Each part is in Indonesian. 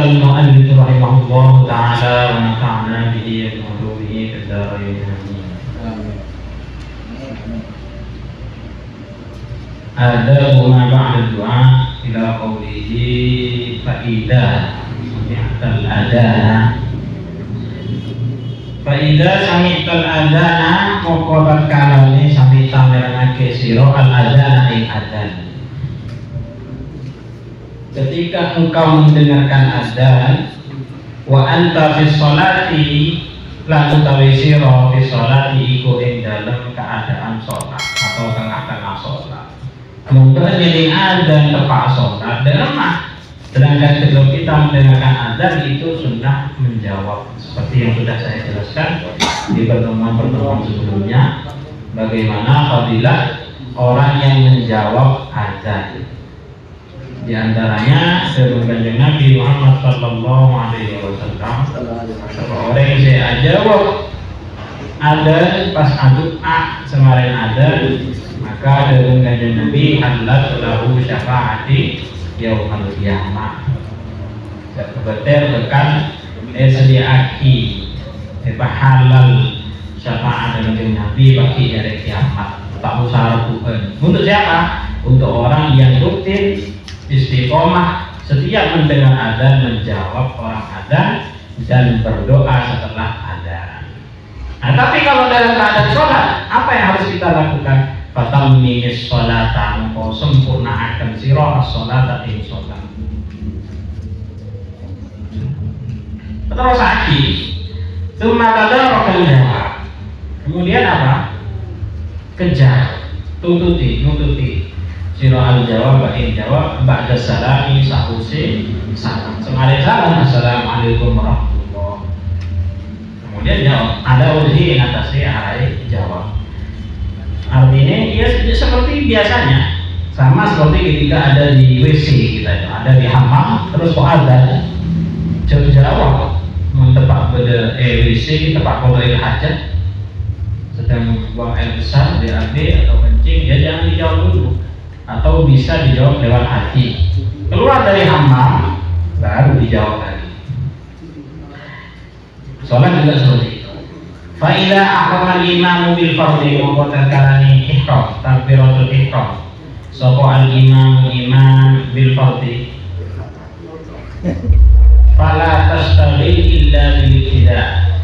المؤلف رحمه الله تعالى ونفعنا به وعلومه في الدارين آمين. آداب ما بعد الدعاء إلى قوله فإذا سمعت الأذان فإذا سمعت الأذان moko kalane sami tamerake sira al-adzan ing adzan. Ketika engkau mendengarkan azan wa anta fi sholati lan utawi sira fi sholati iku ing dalem keadaan sholat atau tengah-tengah sholat. Mungkin ini azan tepat sholat lemah. Sedangkan ketika kita mendengarkan azan itu sunnah menjawab seperti yang sudah saya jelaskan di pertemuan-pertemuan sebelumnya, bagaimana fadilah orang yang menjawab azan. Di antaranya sebagai Nabi Muhammad sallallahu alaihi wasallam, orang yang saya jawab azan pas aduk semarin azan, maka dengan kanjeng Nabi halat lahu syafaati yaumul qiyamah. Sebetul tekan sediaki halal syafaat dengan Nabi bagi hari kiamat. Tak usah ragukan. Untuk siapa? Untuk orang yang rutin istiqomah setiap mendengar adzan menjawab orang adzan dan berdoa setelah adzan. Nah, tapi kalau dalam keadaan sholat, apa yang harus kita lakukan? Fatammimis sholatan, kau sempurnakan sirah as-sholata ing sholat. Terus lagi, kemudian apa? Kejar, nututi sirah al-jawab ing jawab ba'da salami sahusi salam. Semari salam assalamualaikum warahmatullahi. Kemudian jawab, ada urhi yang atasnya arai jawab. Artinya ya seperti biasanya, sama seperti ketika ada di WC kita, ada di hammam terus kok ada jawab mentepak pada WC tempat kalau air hajat sedang buang air besar BAB atau kencing, ya jangan dijawab dulu atau bisa dijawab lewat hati. Keluar dari hammam baru dijawab lagi. Sholat juga seperti itu. Fa'ila akhramal imamu bil fardhi wa takarani ihram takbiratul ihram. Sapa al imam bil fardhi fala tastaghil illa bil ibtida'.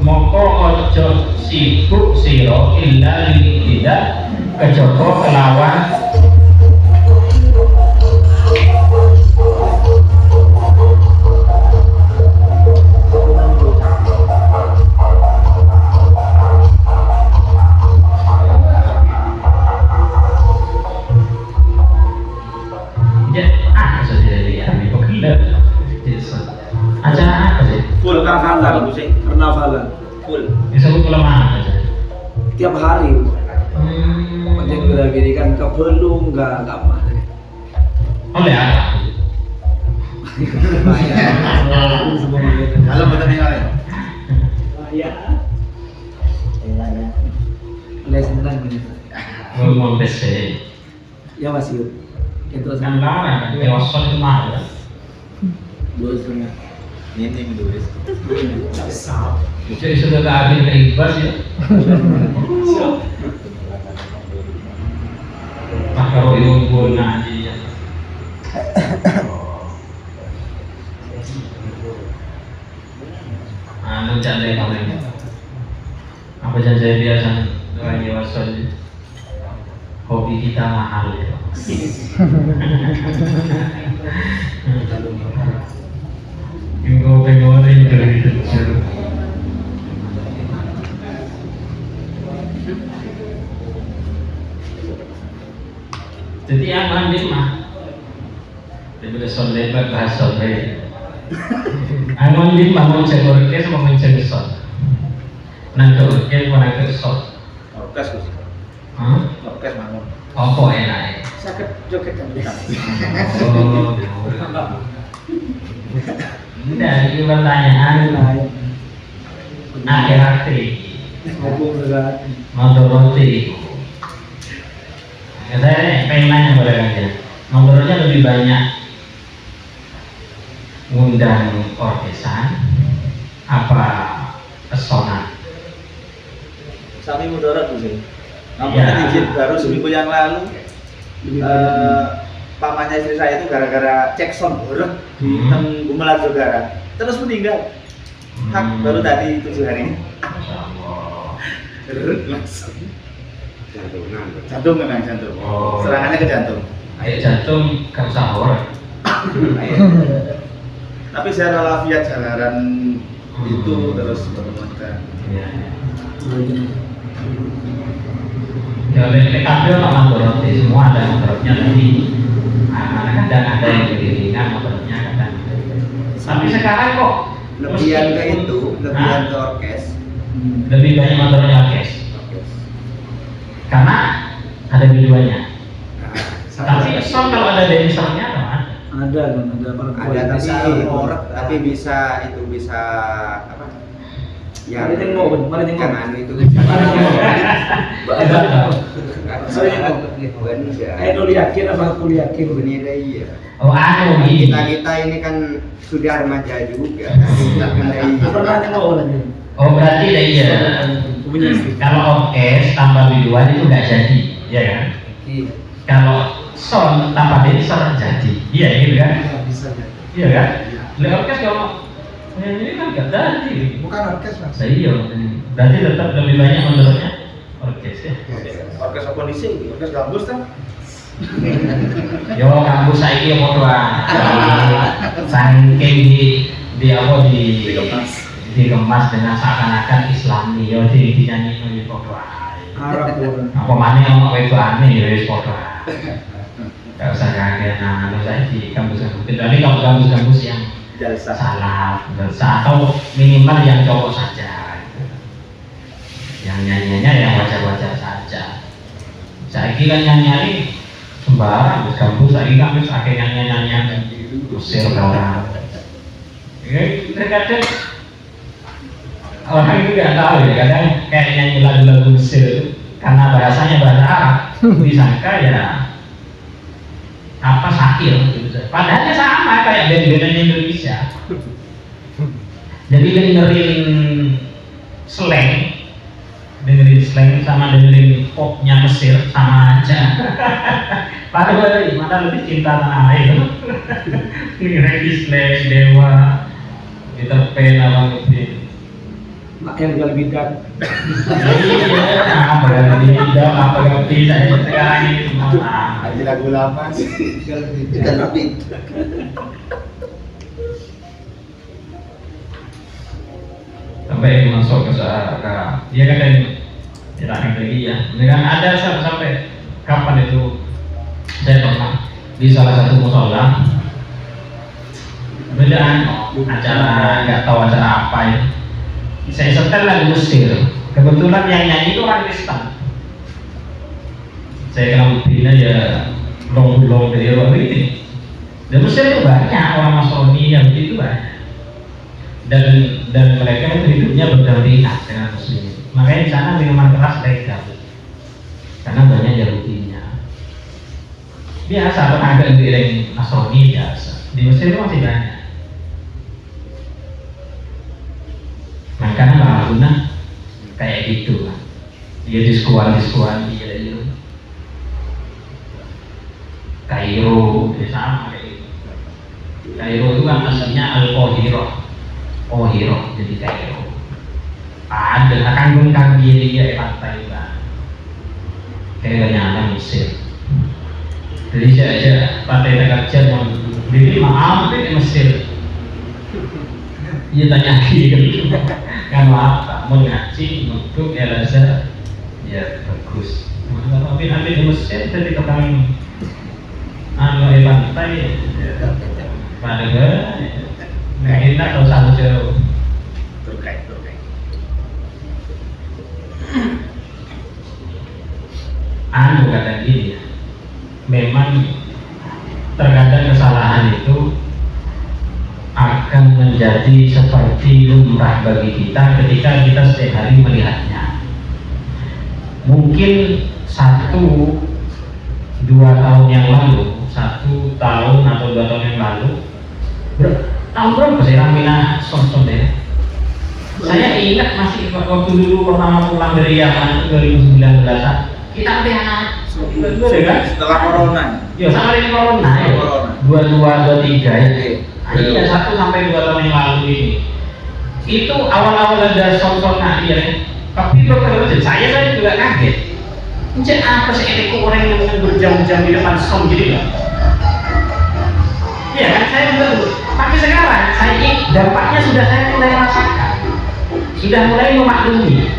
Moko ojo sibuk sira illa bil ibtida' kejaba kelawan full karnaval musik karnavalan full disebut kelemahan aja tiap hari macam kita gini kan kebelum nggak mah oleh apa? Halo betul nih kalian ya les senang gitu ngomong bese ya masih itu kan larang kan dewasa itu mahal kan 2,5 ini dulu jadi sudah keabin ke ibas ya nah kalau ilmu guna aja ya anu candai kalian apa janji biasa orang dewasa hobi kita mahal ya Pinggul-pinggulin dari kecil. Jadi yang mandi mah, daripada soleh bahasa soleh. Ang mandi mah mau cek orkes mau cek sol. Nang orkes mau nang sol. orkes sih orkes mangun Apa enak? sakit joget kan Oh, tidak, ini pertanyaan akhir-akhir ngomong dengan motor roti Saya pengen nanya pada kalian, menurutnya lebih banyak ngundang orkesan apa pesona? Sami mudarat tuh sih. Namun Iya. izin baru seminggu yang lalu pamannya istri saya itu gara-gara cek sound horeg di Gumelar Jogara terus meninggal. Hak baru tadi 7 hari. Masya Allah. Langsung. Jantung memang jantung. Oh. Serangannya ke jantung. Ayo jantung kan sahur. Tapi secara walafiat jalanan itu terus berkembang. Iya. Ya PKB orang mandoroti semua ada mandorotnya tapi kadang ada yang lebih ringan mandorotnya kadang. Tapi sekarang kok Lebihan ke itu, lebihan ke orkes. lebih banyak mandorotnya orkes karena ada videonya. Tapi sound kalau ada dancernya atau ada? Ada kan, ada Ada tapi bisa itu bisa apa? Mari tengok, mari tengok. Yang anu itu. Ayo yakin apa aku yakin? Ini ada iya. Oh anu ini. Kita ini kan sudah remaja juga. Pernah tengok lagi. Oh berarti iya. Kalau orkes tanpa biduan itu nggak jadi, ya kan? Kalau sound tanpa dancer jadi, iya gitu kan? Bisa ya. Iya kan? Lah orkes kalau ini kan nggak jadi. Bukan orkes mas. Nah, iya, berarti tetap lebih banyak menurutnya orkes ya. Orkes apa kondisi? Orkes gambus kan? Yo kampus saiki yo padha. Saking di apa dikemas dengan seakan-akan Islami yo dinyanyi di padha. Arab bukan. Apa maneh ono wedane ya wis padha. Enggak usah kaget anu saiki kampus-kampus kecuali kampus-kampus yang Jalsa. salah atau minimal yang cowok saja gitu. Yang nyanyinya yang wajar-wajar saja. Saiki kan nyanyi sembarang wis kampus saiki kan wis akeh nyanyi-nyanyian Mesir orang. Ya terkadang orang itu nggak tahu ya kadang kayak nyanyi lagu-lagu Mesir itu karena bahasanya bahasa Arab disangka ya apa sakil gitu. Padahal sama kayak band-band Indonesia. Jadi dengerin slang sama dengerin popnya Mesir sama aja. Padahal mana lebih cinta tanah air. Dengerin slang Dewa, Peter Pan apa lebih. Mak yang jual bidak. Iya, apa yang tidak apa yang tidak sekarang ini semua. Ada lagu lama sih. Bukan lebih. Sampai masuk ke dia kan tidak lagi ya. Dengan ada sampai kapan itu saya pernah di salah satu musola bedaan acara nggak tahu acara apa ya. Saya setel lagu Mesir. Kebetulan yang nyanyi itu orang Kristen. Saya kenal bina ya long dari luar ini. Dan Mesir itu banyak orang Nasrani yang begitu banyak. Dan mereka itu hidupnya berdampingan dengan Muslim. Makanya di sana minuman keras legal. Karena banyak Yahudinya. Biasa tetangga yang Nasrani biasa. Di Mesir itu masih banyak. Makanya nggak guna kayak gitu kan. Dia diskuan dia itu. Kairo sama kayak gitu. Kairo itu kan aslinya Al-Qahirah. Jadi Kairo. Ada kanggung kaki dia pantai kan. Kayak banyak Mesir. Jadi saya pantai kerja yang diri maaf di Mesir. Dia tanya gitu kan apa mau ngaji untuk ya rasa ya bagus tapi nanti di Mesir jadi ketemu anu pantai padahal nggak enak kalau satu jauh Terkait. anu kata gini ya memang terkadang kesalahan itu akan menjadi seperti lumrah bagi kita ketika kita setiap hari melihatnya. Mungkin satu 2 tahun yang lalu, 1 tahun atau 2 tahun yang lalu, tahun berapa sih Ramina Somson ya? Saya ingat masih waktu dulu pertama pulang dari Yaman 2019 kita udah anak ya kan? Setelah corona. Ya sama dengan corona ya. Corona. 22, 23 ya. Iya 1 sampai 2 tahun yang lalu ini. Itu awal-awal ada Somson ya. Tapi dokter saya juga kaget. Macam apa sih ini orang yang berjam-jam di depan som gitu kan? Iya kan saya juga. Tapi sekarang saya dampaknya sudah saya mulai rasakan, sudah mulai memaklumi.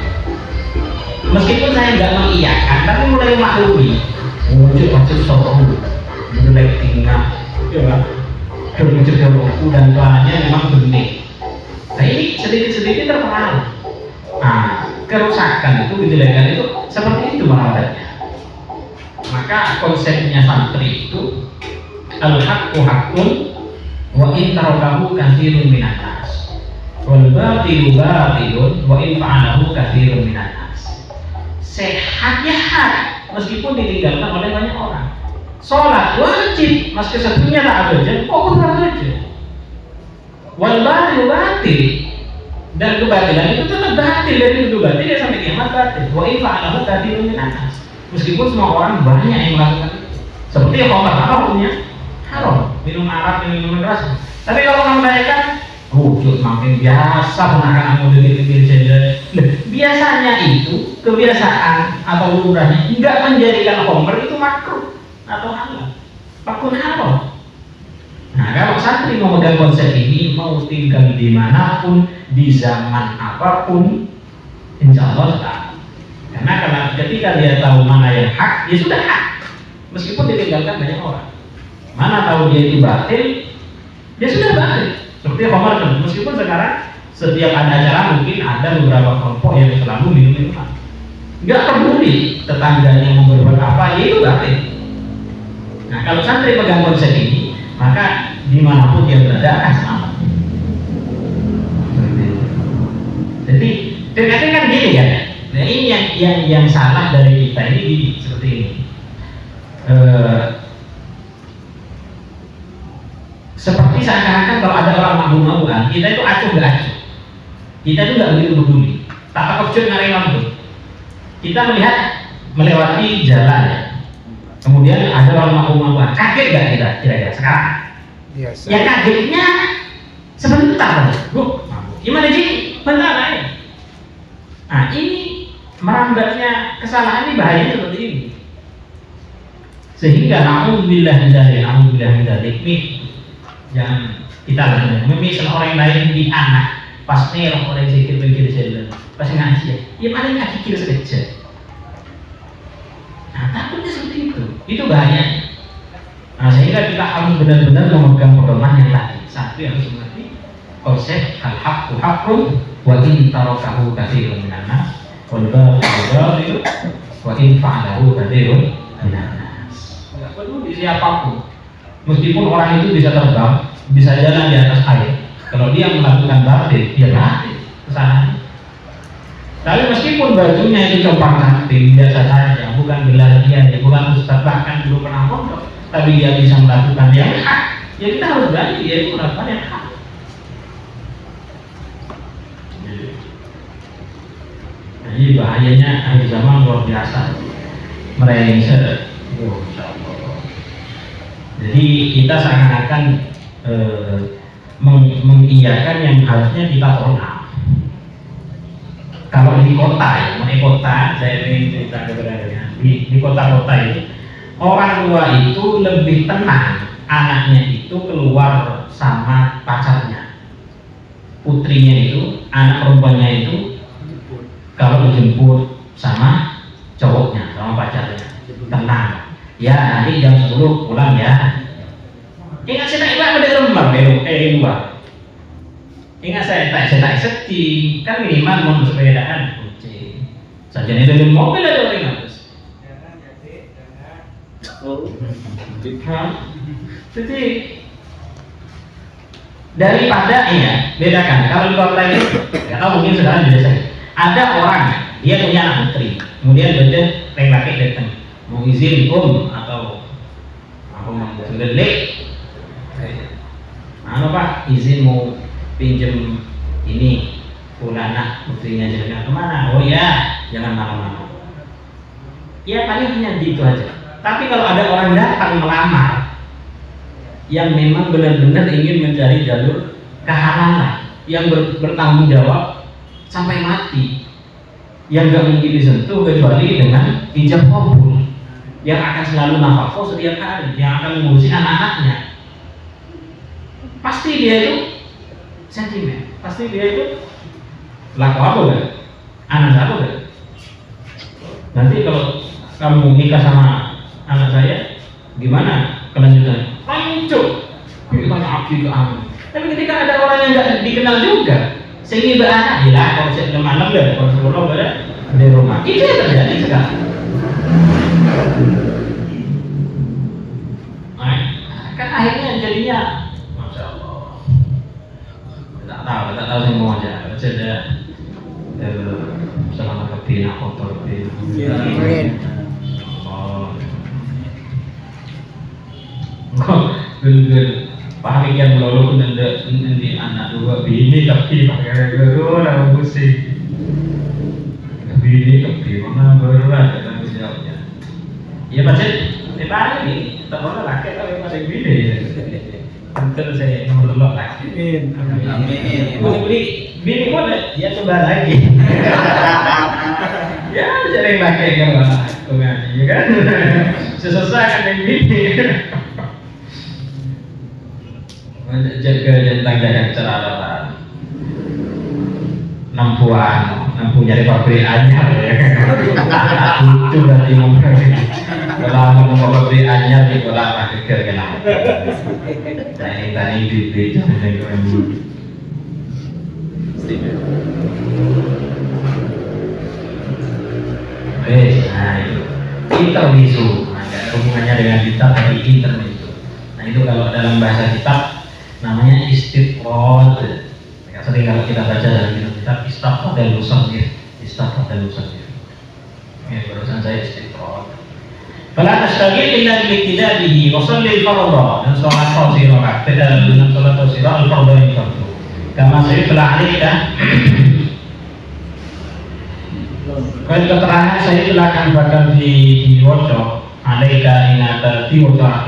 Meskipun saya nggak mengiyakan, tapi mulai memaklumi. Muncul maksud som, mulai tinggal, ya kan? Muncul buku dan pelannya memang bening. Nah ini sedikit-sedikit terpengaruh. Nah, kerusakan itu, kejelekan itu seperti itu merawatnya. Maka konsepnya santri itu al-haqqu haqqun wa in tarakahu katsirun minan nas wal batilu batilun wa in fa'alahu katsirun minan nas. Sehat ya hak meskipun ditinggalkan oleh banyak orang. Sholat wajib meski sebelumnya tak ada aja, kok kurang aja. Wal batilu batil, dan kebatilan itu tetap batil, dari itu batil ya sampai kiamat batil. Wa in fa'alahu katsirun minan nas. Meskipun semua orang banyak yang melakukan itu. Seperti khamar, apa hukumnya? Haram, minum arak, minum keras. Tapi kalau orang merayakan, wujud makin biasa menakan model pinggir jalan. Biasanya itu kebiasaan atau lumrahnya enggak menjadikan khamar itu makruh atau halal, bahkan haram. Nah, kalau santri mau memegang konsep ini, mau tinggal dimanapun, di zaman apapun, insya Allah tahu. Karena ketika dia tahu mana yang hak, dia sudah hak. Meskipun ditinggalkan banyak orang. Mana tahu dia itu batil, dia sudah batil. Seperti Omar kan, meskipun sekarang setiap ada acara mungkin ada beberapa kelompok yang selalu minum minuman. Nggak peduli tetangganya mau berbuat apa, ya itu batil. Nah, kalau santri pegang konsep ini, maka dimanapun dia berada akan selamat. Jadi terkadang kan gini kan. Nah ini yang salah dari kita ini seperti ini. Seperti seakan-akan kalau ada orang mabuk-mabukan, kita itu acuh nggak acuh. Kita itu nggak begitu peduli. Tak terkejut ngarahin lampu. Kita melihat melewati jalan ya. Kemudian ada orang mabuk-mabukan, kaget nggak kita kira-kira sekarang? Biasa. Ya kagetnya sebentar, bu. Gimana sih? Bentar aja. Nah ini merambatnya kesalahan ini bahayanya seperti ini. Sehingga na'udzubillah min dzalik, jangan kita memisah orang lain di anak pas nerok oleh zikir pinggir jalan, pas ngaji ya paling ngaji kira sekejap. Nah takutnya seperti itu bahayanya. Nah sehingga kita harus benar-benar memegang pedoman yang tadi. Satu yang harus mengerti konsep al-haqqu haqqun wa in tarakahu katsirun minan nas wal batilu batilun wa in fa'alahu katsirun minan nas. Enggak peduli siapapun. Meskipun orang itu bisa terbang, bisa jalan di atas air, kalau dia melakukan batil, dia batil kesalahan. Tapi meskipun bajunya itu compang-camping biasa saja, bukan gelar dia, bukan ustaz, bahkan belum pernah mondok, tapi dia bisa melakukan yang hak, ya kita harus berani dia itu melakukan yang hak. Jadi bahayanya akhir zaman luar biasa, melengsar. Oh, jadi kita seakan-akan mengiyakan yang harusnya kita tolak. Kalau di kota ya, di kota saya ingin cerita kebenarannya di kota-kota itu orang tua itu lebih tenang, anaknya itu keluar sama pacarnya, putrinya itu, anak perempuannya itu kalau dijemput sama cowoknya, sama pacarnya, tenang. Ya nanti jam 10 pulang ya. Ingat saya tak ada lembar luar. Ingat saya tak sedih. Kan minimal mau bersepedaan kucing. Saja itu di mobil ada orang ngatus. Jadi daripada ya bedakan. Kalau di kota ini, nggak tahu mungkin sekarang di desa ada orang dia punya anak putri, kemudian betul laki-laki datang. mau izin atau apa mau delik, Pak izin mau pinjem ini fulana putrinya jangan kemana? Oh ya, jangan malam-malam. Ya paling hanya gitu aja. Tapi kalau ada orang datang melamar yang memang benar-benar ingin mencari jalur kehalalan, yang bertanggung jawab sampai mati, yang gak mungkin disentuh kecuali dengan ijab kabul, yang akan selalu nafkah setiap hari, yang akan mengurusi anak-anaknya, pasti dia itu sentimen, pasti dia itu laku apa kan? Anak apa kan? Nanti kalau kamu nikah sama anak saya, gimana kelanjutan? Lanjut, kita ngabdi ke anak. Tapi ketika ada orang yang nggak dikenal juga, sehingga beranak, ya kalau saya malam deh, kalau sekolah berada di rumah, itu yang terjadi sekarang. Nah, kan akhirnya jadinya, masya Allah, tak tahu sih mau aja, ada selama kebina kotor kebina. Bener pakai yang lalu pun nanti anak dua bini tapi pakai guru nama musik bini tapi mana berat dalam jawabnya. Ya macam lepas ini tak boleh laki tapi masih bini. Tentu saya nomor laki. Amin. Bini pun ya coba lagi. Ya sering laki kalau aku ngaji kan. Sesusah kan yang bini. Jaga tentang jaga cara nampu nyari pabrik anyar ya. Itu berarti ngomong kalau mau pabrik anyar di kolam akhir kenapa? Tani bibit jangan dulu. Nah itu intermisu, ada hubungannya dengan kitab tapi intermisu. Nah itu kalau dalam bahasa kitab namanya istifrod. Sering kalau kita baca dalam kitab istifrod dan musannif, istifrod dan musannif. Ya barusan saya istifrod. Fala tashtagil illa bi ibtida'ihi wa shalli al-fardha dan salat qasirah. Beda dengan salat qasirah al-fardha yang fardu. Kama sayfala 'alaika. Kalau keterangan saya silakan bakal diwaca 'alaika inata diwaca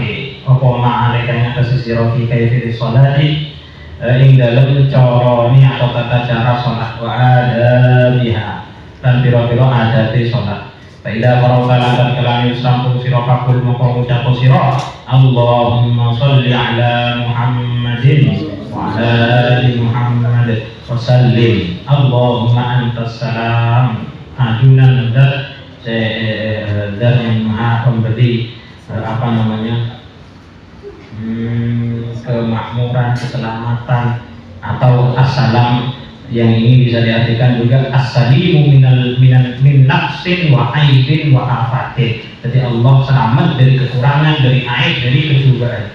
apa ma'alaika yang atas sisiro fi kayfiyati sholati ing dalam cara ni atau tata cara sholat wa adabiha dan pira-pira adate sholat. Faida farauta lantan kelani sampun sira fakul moko ngucap sira Allahumma sholli ala Muhammadin wa ala ali Muhammad wa sallim Allahumma antas salam adunan dat yang maha pemberi apa namanya kemakmuran, keselamatan atau assalam yang ini bisa diartikan juga as-salimu min nafsin wa aibin wa afatin. Jadi Allah selamat dari kekurangan, dari aib, dari kecubaan.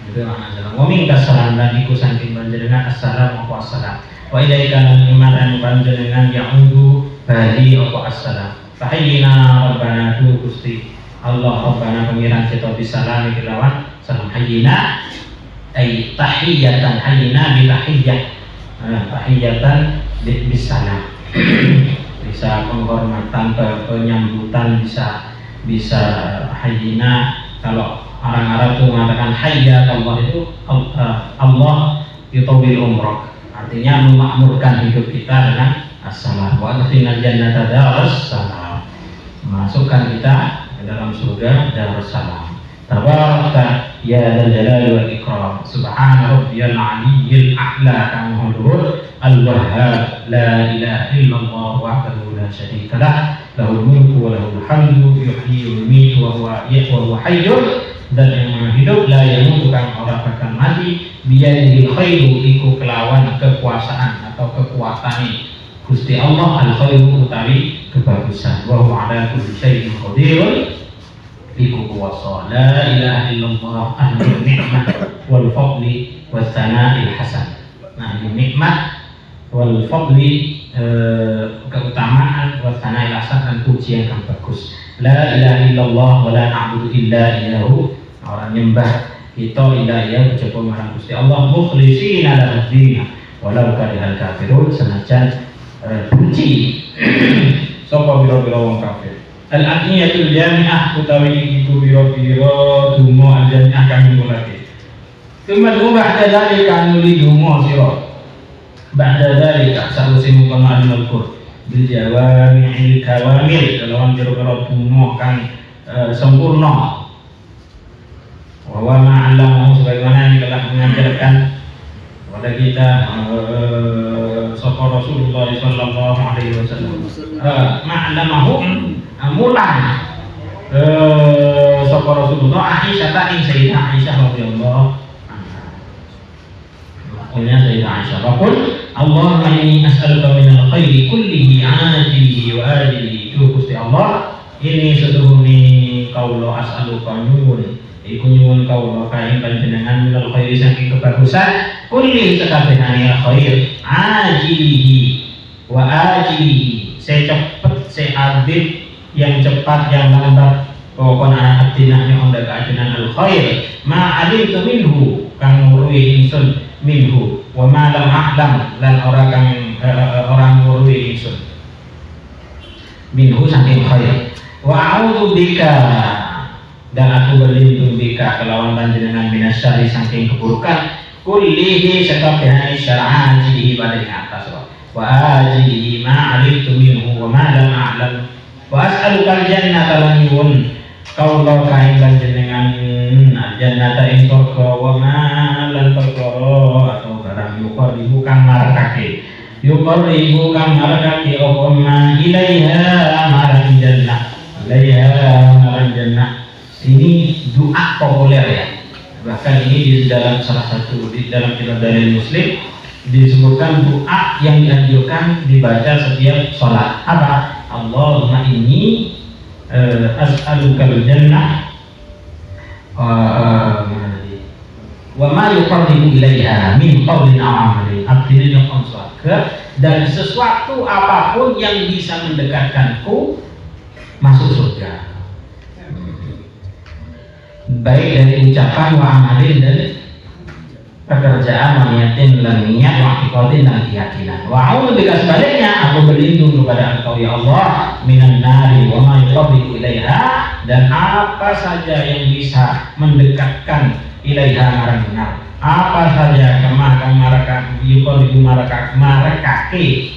Itu makna salam. Wa minka salam dan iku saking panjenengan assalam wa assalam. Wa ilaika iman panjenengan ya'udu bali wa assalam. Fahayyina rabbana tu Gusti Allah Rabbana pengiran kita bisalami kelawan salam hayyina ay tahiyatan hayyina bi tahiyyah tahiyatan bisalam bisa penghormatan penyambutan bisa hayyina. Kalau orang Arab itu mengatakan hayya Allah itu Allah yutawil umrah, artinya memakmurkan hidup kita dengan assalam wa adkhilnal jannata darussalam, masukkan kita ke dalam surga Darussalam. Tabarakta ya dzal jalali wal ikram, subhana rabbiyal aliyyil a'la kamhulur al-wahhab la ilaha illallah wahdahu la syarika lah lahul mulku wa lahul hamdu yuhyi wa yumiitu wa huwa hayyun, dan yang maha hidup la yamutu kang ora bakal mati biyadihil khairu iku kelawan kekuasaan atau kekuatane Gusti Allah al-khairu utawi kebagusan wa huwa ala kulli syai'in qadirun iku kuwasa la ilaha illallah ahlul nikmah wal fadli was sana'il hasan. Nah, nikmat wal fadli keutamaan was sana'il alasan dan pujian yang bagus. La ilaha illallah wa la na'budu illa iyyahu. Orang nyembah kita illa iyyahu kejaba marang Gusti Allah mukhlishina lahu walau karihal kafirun, senajan benci sapa biro-biro wong kafir. Al-aqiyatul jami'ah utawi iku biro-biro donga al-jami'ah kang mulake. Kemudian ba'da dzalika nuli donga sira. Ba'da dzalika sawise mung al-qur bil jawami'il kawamil kelawan biro-biro donga kang sempurna. Wa ma'allam sebagaimana yang telah mengajarkan kepada kita sapa Rasulullah sallallahu alaihi wasallam. Ma'lamahu mulan sapa Rasulullah Aisyah ta ing Sayyidah Aisyah radhiyallahu anha. Qulna Sayyidah Aisyah qul Allahumma inni as'aluka minal khairi kullihi ajilihi wa ajilihi. Gusti Allah, ini setuhune kaula as'aluka nyuwun iku nyuwun kaula kae panjenengan minal khairi saking kebagusan kulli sakabehane khair ajilihi wa ajilihi, secepet seadit yang cepat yang lambat pokoknya atinahnya onda keajunan al khair ma alimtu minhu kang ngurui insun minhu wa ma lam a'lam lan orang ngurui insun minhu saking khair wa a'udzu bika dan aku berlindung bika kelawan panjenengan minasyari saking keburukan kullihi sakabehane syar'an jihi pada atas wa ajihi ma alimtu minhu wa ma lam a'lam wa as'aluka al-jannata lan yun kaula kain panjenengan al-jannata ing surga wa ma lan perkara atau barang yuqarribu kang marakake apa ma ilaiha marang jannah ilaiha marang jannah. Ini doa populer ya, bahkan ini di dalam salah satu di dalam kitab Dalil Muslim disebutkan doa yang dianjurkan dibaca setiap sholat. Apa? Allahumma inni as'alukal jannah wa ma yuqarribu ilaiha min qawlin aw amalin abdilin yang surga, dan sesuatu apapun yang bisa mendekatkanku masuk surga, baik dari ucapan wa amalin dan pekerjaan wa niatin dan niat wa iqadin dan keyakinan. Wa a'udzu bika, sebaliknya aku berlindung kepada Engkau ya Allah minan nari wa ma yuqarribu ilaiha, dan apa saja yang bisa mendekatkan ilaiha marang benar, apa saja kemahkan maraka yuqarribu marakake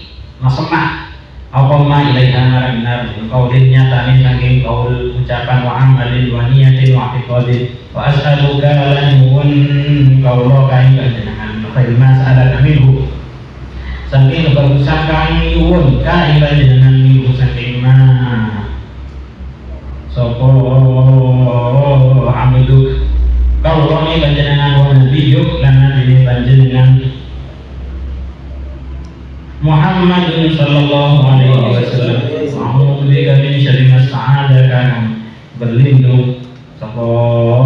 masemah apa ma ilaiha marang benar qaulin nyatanin saking qaul ucapan wa amalin wa niyatin wa iqadin wa as'aluka lan yun qaula kain panjenengan khair mas'alat minhu saking kebagusan kain yun kain panjenengan minhu saking ma sapa amiduk qaula ni panjenengan wa nabiyuk lan nabi panjenengan Muhammadun sallallahu alaihi wasallam. A'udzu bika min syarri ma sa'alaka, berlindung sapa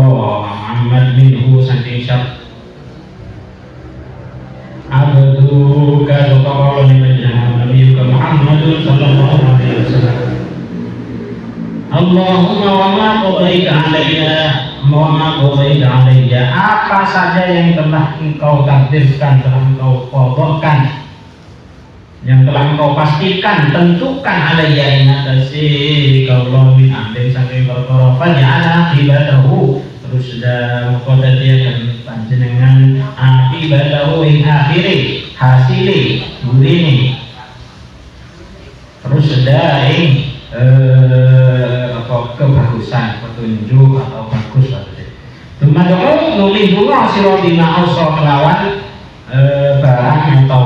Muhammad minhu saking syarr abduka sapa Nabi Muhammadun sallallahu alaihi wasallam. Allahumma wa ma qadaita alayya, apa saja yang telah engkau takdirkan, telah engkau qadakan, yang telah engkau pastikan, tentukan alayya ing atase kaula min amrin saking perkara faj'ala ibadahu, terus moko dadiaken panjenengan ibadahu ing akhire hasile burine, terus ing kebagusan, petunjuk atau bagus maksudnya. Dumadung nuli dungo sira dina ausa kelawan barang atau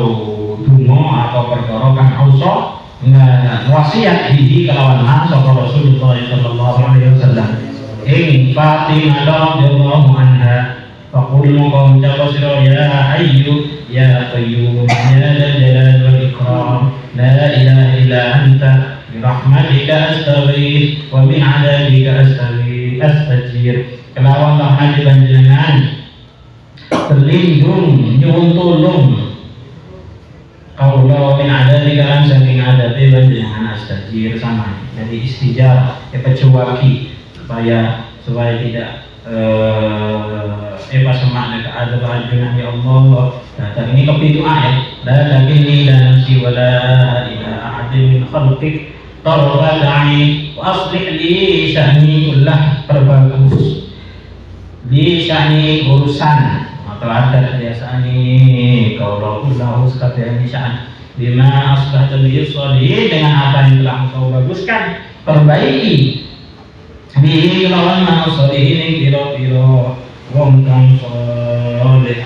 dungo atau perkara kang ausa wasiat bihi kelawan sapa Rasulullah sallallahu alaihi wasallam ing Fatimah radhiyallahu anha faqul maqam taqsira ya hayyu ya qayyum ya dzal jalali wal ikram la ilaha illa anta bi rahmatika astaghfir wa min 'adabika astajir. Kelawan rahmat panjenengan berlindung nyuwun tulung Kaulah min ada di kalan saking ada dengan astajir sama. Jadi istijar pecuaki supaya tidak pas semak dekat ada bahagian ya Allah. Dan ini kepitu ayat. La takinni la nafsi wa la ila ahadin min khalqik tarfat ain wa aslih li sya'ni kullah, perbagus li sya'ni urusan atau ada biasanya kalau kullahu sekalian sya'an bima asbahta bi sholih, dengan apa yang telah engkau baguskan perbaiki bihi lawan ma sholihin biro wong kang sholih.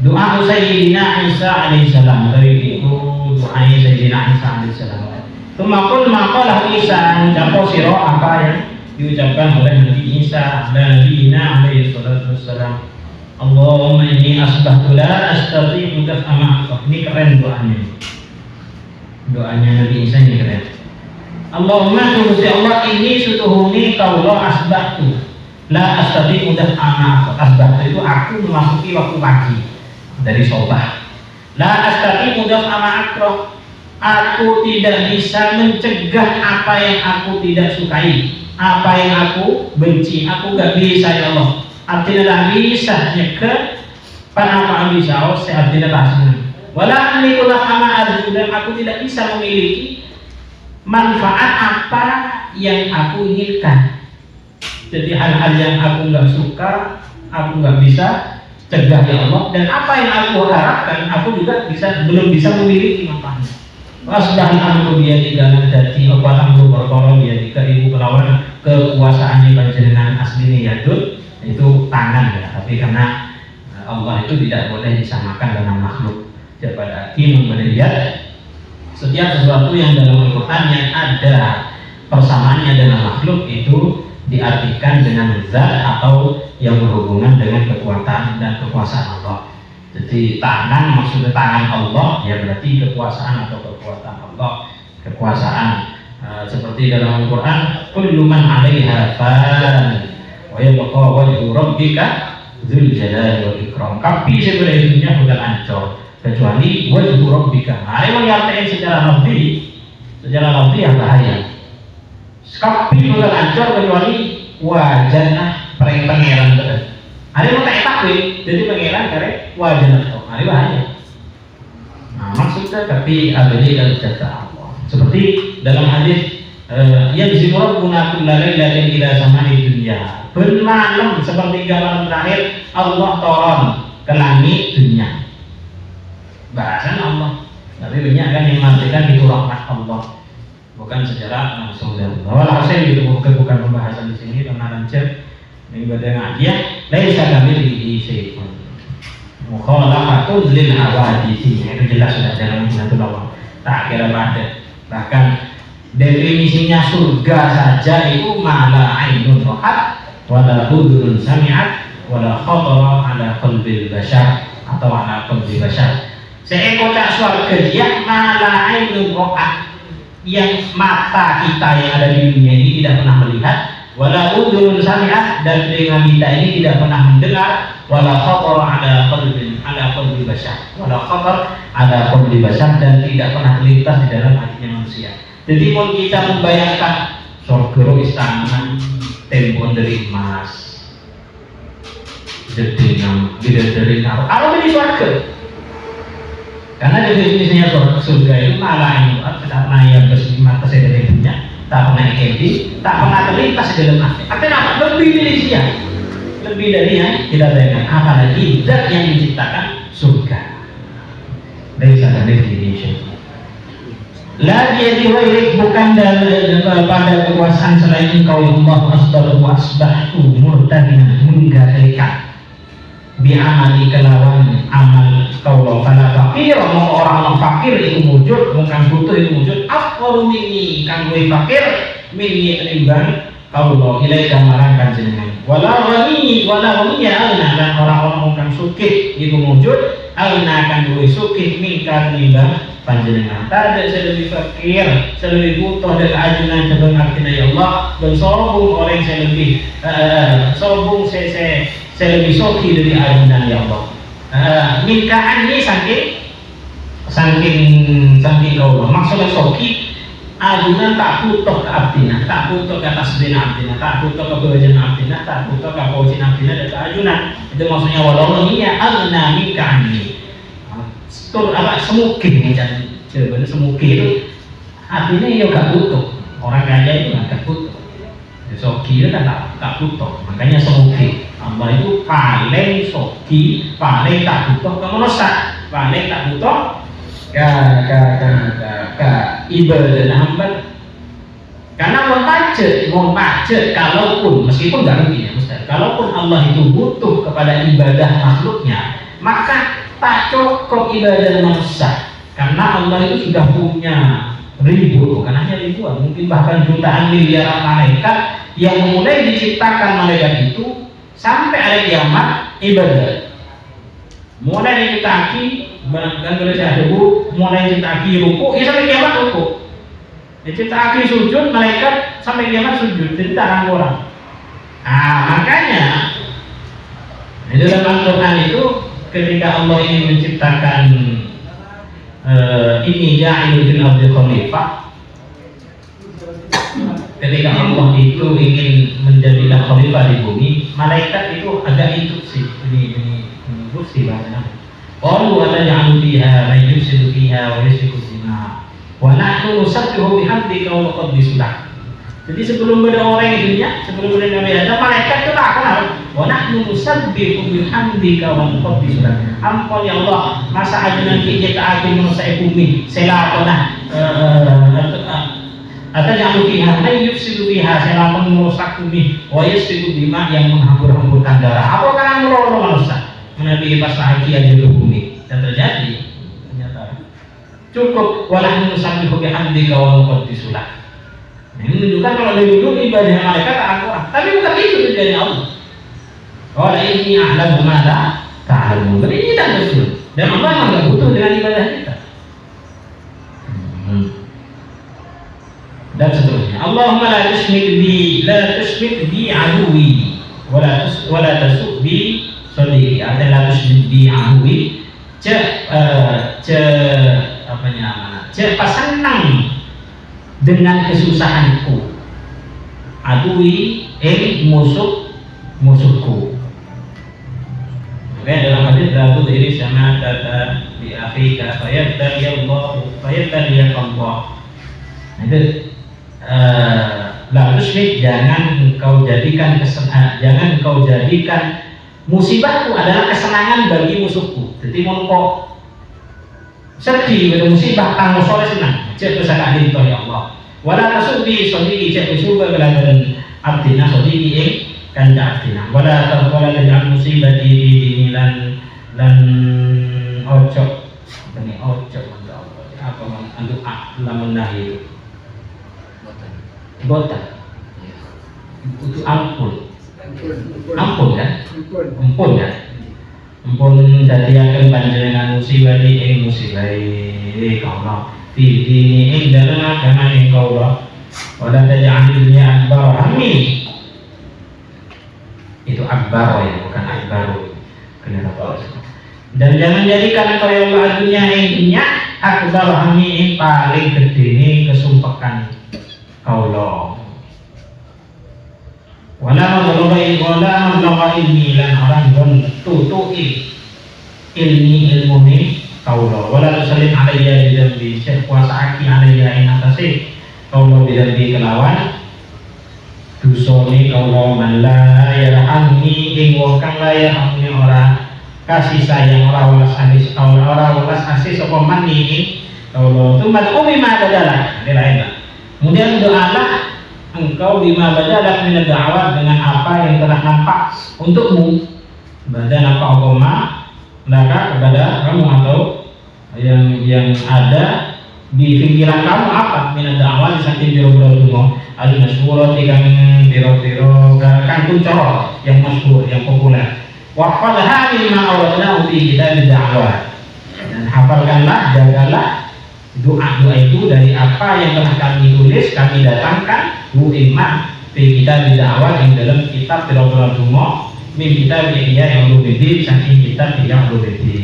Doa Sayyidina Isa alaihissalam, dari itu doa Sayyidina Isa alaihissalam. Tumakul makalah Isa, ucapo siro apa yang diucapkan oleh Nabi Isa dan Nabi Ina alaihissalam. Allahumma inni asbahtu la astati'u daf'a ma'aka. Ini keren doanya. Doanya Nabi Isa ini keren. Allahumma tuhusi Allah ini sutuhuni kaulah asbahtu la astati'u daf'a ma'aka. Asbahtu itu aku memasuki waktu pagi dari sobah. La astati'u daf'a ma'aka. Aku tidak bisa mencegah apa yang aku tidak sukai, apa yang aku benci. Aku gak bisa ya Allah. Artinya lah bisa nyegah panapa bisa saya artinya rasanya. Wala amikulah ama arju, dan aku tidak bisa memiliki manfaat apa yang aku inginkan. Jadi hal-hal yang aku nggak suka, aku nggak bisa cegah ya Allah. Dan apa yang aku harapkan, aku juga belum bisa memiliki manfaatnya. Wasbahan amru biyadika dadi apa amru perkara biyadika ibu kelawan kekuasaannya panjenengan asline yadud, itu tangan ya, tapi karena Allah itu tidak boleh disamakan dengan makhluk. Berarti memberi yad, setiap sesuatu yang dalam Al-Quran yang ada persamaannya dengan makhluk itu diartikan dengan zat atau yang berhubungan dengan kekuatan dan kekuasaan Allah. Jadi tangan maksudnya tangan Allah, ya berarti kekuasaan atau kekuatan Allah. Kekuasaan seperti dalam Al-Quran, kullu man 'alaiha fan wa yabqa wajhu rabbika dzul jalali wal ikram. Tapi sebenarnya bukan ancol kecuali wajhu rabbika. Nah, ini mengartikan secara lafzi yang bahaya. Tapi bukan ancol kecuali wajah pangeran betul. Ada yang tak takwil, jadi pangeran karek wajah atau ada bahaya. Nah, maksudnya tapi abadi kalau kata Allah. Seperti dalam hadis yang disebut gunakan lailatin ila samai dunia. Bermalam seperti malam terakhir Allah turun ke langit dunia. Bahasan Allah. Tapi banyak kan yang mengatakan itu rahmat Allah, bukan secara langsung dari Allah. Hasil itu bukan pembahasan di sini karena lanjut. Ini badan ngajian, laisa kamilihi syai'un. Mukhalafatun lil hawadisi. Itu jelas sudah dalam Sunnah Allah. Tak kira pada. Bahkan definisinya surga saja itu mala ainun ra'at wala udhun sami'at wala khatara ala qalbil bashar atau ala qalbi bashar. Seekor cak surga dia mala ainun ra'at, yang mata kita yang ada di dunia ini tidak pernah melihat, wala udhun sami'at, dan telinga kita ini tidak pernah mendengar, wala khatar ala qalbi bashar, wala khatar ala qalbi bashar, dan tidak pernah terlintas di dalam hatinya manusia. Jadi kalau kita membayangkan surga istana tembok dari emas, jedinam dari naruh, apa ini surga? Karena definisinya surga itu malah yang tidak pernah yang berselimut saya dari dunia, tak pernah ikedi, tak pernah terlintas di dalam hati. Artinya apa? Lebih dari dia, lebih dari yang kita bayangkan. Apalagi zat yang menciptakan surga. Dari sana definisi. La jadi wairik, bukan pada kekuasaan selain engkau Allah. Asbahu asbahu murtadinan, menggadaikan bi'amali kelawan amal kaulah fala fakir. Orang fakir itu wujud, bukan butuh itu wujud. Afqalu minni, kang gue fakir minni tenimbang kaulah ilaika marang kanjenengan. Wala ghani ya alna, dan orang-orang kang sukih itu wujud, alna kang gue sukih minka tenimbang panjenengan. Tidak saya lebih fakir, saya lebih butuh dari ajunan sebelum artinya ya Allah. Dan sombong orang saya lebih sombong saya lebih soki dari ajunan ya Allah. Minkaan ini saking kau maksudnya soki ajunan tak butuh ke abdina, tak butuh ke atas bina abdina, tak butuh ke kewajiban abdina, tak butuh ke kewajiban abdina dan ke ajunan. Itu maksudnya walau ini agna minkaan ini. Tur apa semungkin jangan benar semungkin itu artinya ya gak butuh, orang kaya itu gak butuh, soki itu kan tak butuh, makanya semungkin Allah itu paling soki, paling tak butuh kemenusan, paling tak butuh ke ibadah hamba. Karena mau pacet kalaupun meskipun gak rugi ya Ustaz, kalaupun Allah itu butuh kepada ibadah makhluknya, maka tak cukup ibadah manusia, karena Allah itu sudah punya ribu, bukan hanya ribuan, mungkin bahkan jutaan miliaran malaikat yang mulai diciptakan malaikat itu sampai hari kiamat ibadah. Mulai diciptaki, kan boleh saya dulu, mulai diciptaki ruku, ya sampai kiamat ruku. Diciptaki sujud malaikat sampai kiamat sujud, jadi tak orang. Makanya di dalam Al-Quran itu ketika Allah ingin menciptakan ini ja'ilul fil ardi khalifah, ketika Allah itu ingin menjadikan khalifah di bumi, malaikat itu agak instruksi ini bahasanya. Qalu ataj'alu fiha man yufsidu fiha wa yasfiku dima wa nahnu nusabbihu bihamdika wa nuqaddisu lak. Jadi sebelum ada orang di dunia, sebelum ada Nabi Adam, malaikat itu tak kenal. Wa nahnu nusabbihu bihamdika wa nuqaddisu lak. Ampun ya Allah, masa ajunan kita akhir manusia bumi, selapana ataj'alu fiha man yufsidu fiha, selapana merusak bumi, wa yasfiku dima, yang menghambur-hamburkan darah. Apa kan melolo manusia? Menabi pas lagi aja ke bumi dan terjadi ternyata cukup walah nusabbihu bihamdika wa nuqaddisu lak. Ini menunjukkan kalau dulu ibadah malaikat tak kurang, tapi bukan itu tujuannya Allah. Qala inni a'lamu ma la ta'lamun. Ini tidak betul. Dan Allah tidak butuh dengan ibadah kita. Dan seterusnya. Allahumma la tushmit bi aduwi wa la tasuk bi sodiri, adalah tushmit bi aduwi, senang dengan kesusahanku, aduwi musuhku. Oke, dalam hadis Abu Diri sama kata di Afrika, fayataliyallahu fayataliyallah. Itu la tushmit, jangan engkau jadikan musibahku adalah kesenangan bagi musuhku. Jadi mongko sedih pada musibah kang sore senang. Cek pesaka dinto ya Allah. Wala tasudi sodiki, cek usuba keladan abdina sodiki kanda abdina. Wala taj'al musibati di dini lan ojo. Ini ojo apa untuk lamun nahi. Botan. Itu ampun kan? Ampun dadiaken panjenengan musibah ing musibah kaula fi dini ing dalam agama ing kaula. Wala taj'al dunya akbar hammi. Itu akbar ya, bukan akbaru. Kenapa? Dan jangan jadikan engkau ya Allah dunya ing dunya akbar hammi ing paling gedene kesumpekan kaula. Wala mablagha ilmi lan orang don tutu'i ilmu ni kaulah. Wala tusallim alayya bidambi, syekh kuasa aki alayya ing atase kaulah bidambi kelawan dusone kaulah. Man la yarhamni ing wong kang la yarhamni ora kasih sayang, ora welas asih, ora welas asih sapa man ing kaulah. Tumat umi ma badalah lain. Kemudian doalah engkau bima badalah min da'wat, dengan apa yang telah nampak untukmu. Badan apa agama maka kepada kamu, atau yang ada di pikiran kamu apa min da'wat saking biro-biro al masyhur kang biro-biro kang kuncoro yang masyhur, yang populer. Wahfazha mimma awradnahu fi kitab ad-da'wat, dan hafalkanlah, jagalah Doa-doa itu dari apa yang telah kami tulis, kami datangkan bu iman kita tidak awal yang dalam kitab Pira-pira Dungo min kita yang lubedi saking kitab yang lubedi.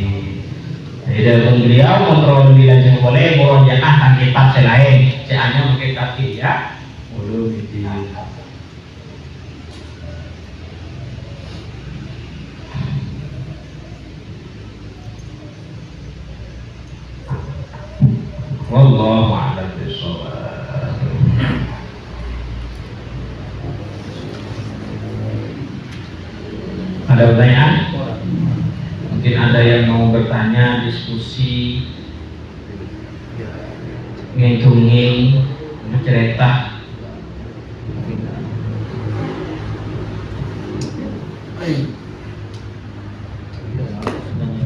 Jadi dalam beliau kontrol bilanjang boleh murojaah kan kitab selain hanya kitab ya lubedi. Wallahu a'lam bishawab. Ada pertanyaan? Mungkin ada yang mau bertanya, diskusi, ngitungin, cerita.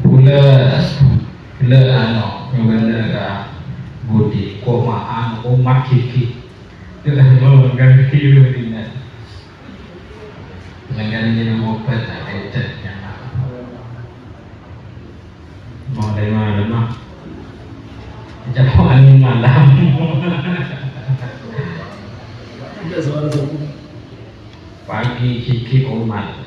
Gula yang benar budi komaan umat kiki itu kan melanggar kiri ini melanggar ini obat ada yang mau dari mana mah jauh angin malam Tidak suara pagi kiki umat